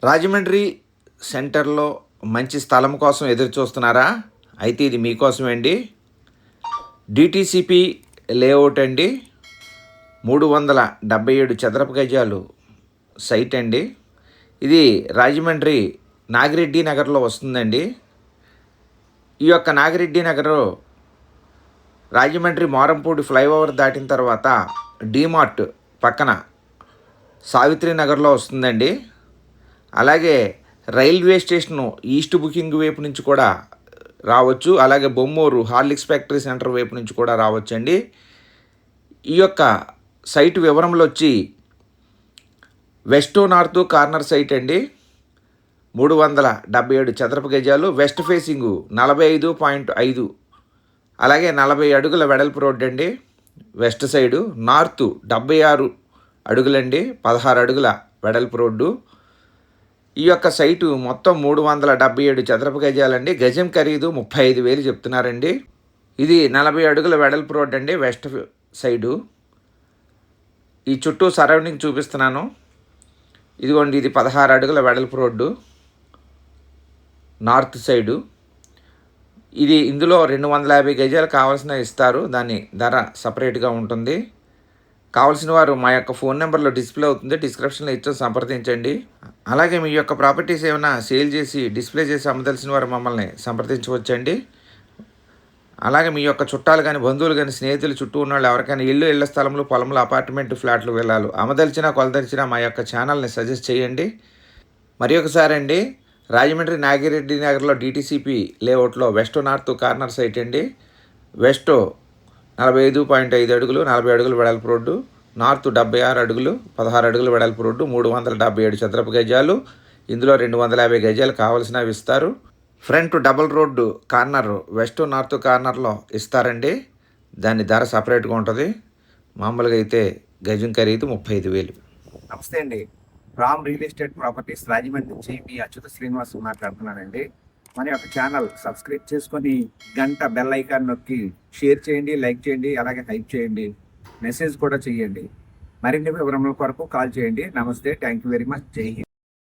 రాజమండ్రి సెంటర్లో మంచి స్థలం కోసం ఎదురు చూస్తున్నారా? అయితే ఇది మీకోసమే అండి. డిటిసిపి లేఅవుట్ అండి. 377 చదరపు గజాలు సైట్ అండి. ఇది రాజమండ్రి నాగిరెడ్డి నగర్లో వస్తుందండి. ఈ యొక్క నాగిరెడ్డి నగరు రాజమండ్రి మోరంపూడి ఫ్లైఓవర్ దాటిన తర్వాత డీమార్ట్ పక్కన సావిత్రి నగర్లో వస్తుందండి. అలాగే రైల్వే స్టేషను ఈస్ట్ బుకింగ్ వైపు నుంచి కూడా రావచ్చు. అలాగే బొమ్మూరు హార్లిక్స్ ఫ్యాక్టరీ సెంటర్ వైపు నుంచి కూడా రావచ్చండి. ఈ యొక్క సైట్ వివరంలో వచ్చి వెస్ట్ నార్త్ కార్నర్ సైట్ అండి. 377 చదరపు గజాలు, వెస్ట్ ఫేసింగు 45.5, అలాగే 40 అడుగుల వెడల్పు రోడ్డు అండి. వెస్ట్ సైడు నార్త్ 76 అడుగులండి, 16 అడుగుల వెడల్పు రోడ్డు. ఈ యొక్క సైటు మొత్తం 377 చదరపు గజాలండి. గజం ఖరీదు 35,000 చెప్తున్నారండి. ఇది 40 అడుగుల వెడల్పు రోడ్ అండి, వెస్ట్ సైడు. ఈ చుట్టూ సరౌండింగ్ చూపిస్తున్నాను. ఇదిగోండి, ఇది 16 అడుగుల వెడల్పు రోడ్డు నార్త్ సైడు. ఇందులో 250 గజాలు కావాల్సిన ఇస్తారు. దాని ధర సపరేట్గా ఉంటుంది. కావాల్సిన వారు మా యొక్క ఫోన్ నెంబర్లో డిస్ప్లే అవుతుంది, డిస్క్రిప్షన్లో ఇచ్చి సంప్రదించండి. అలాగే మీ యొక్క ప్రాపర్టీస్ ఏమైనా సేల్ చేసి డిస్ప్లే చేసి అమ్మదలిసిన వారు మమ్మల్ని సంప్రదించవచ్చండి. అలాగే మీ యొక్క చుట్టాలు కానీ, బంధువులు కానీ, స్నేహితులు చుట్టూ ఉన్న వాళ్ళు ఎవరికైనా ఇళ్ల స్థలంలో, పొలంలో, అపార్ట్మెంట్, ఫ్లాట్లు వెళ్ళాలి అమ్మదలిచినా కొలదలిచినా మా యొక్క ఛానల్ని సజెస్ట్ చేయండి. మరి ఒకసారి అండి, రాజమండ్రి నాగిరెడ్డి నగర్లో డిటిసిపి లేఅవుట్లో వెస్ట్ నార్త్ కార్నర్ సైట్ అండి. వెస్ట్ 45.5 అడుగులు, 40 అడుగులు వెడల్పు రోడ్డు. నార్త్ 76 అడుగులు, 16 అడుగులు వెడల్పు రోడ్డు. 377 చదరపు గజాలు. ఇందులో 250 గజాలు కావాల్సినవి ఇస్తారు. Front double road corner west north కార్నర్లో ఇస్తారండి. దాని ధర సపరేట్గా ఉంటుంది. మామూలుగా అయితే గజం ఖరీదు 35,000. నమస్తే అండి. Ram real estate properties Rajahmundry నుంచి మీ అచ్యుత శ్రీనివాస్ మాట్లాడుతున్నానండి. మన యొక్క ఛానల్ సబ్స్క్రైబ్ చేసుకొని గంట బెల్ ఐకాన్ నొక్కి షేర్ చేయండి, లైక్ చేయండి, అలాగే హైప్ చేయండి, మెసేజ్ కూడా చేయండి. మరిన్ని వివరముల కొరకు కాల్ చేయండి. నమస్తే, థ్యాంక్ యూ వెరీ మచ్. జై హింద్.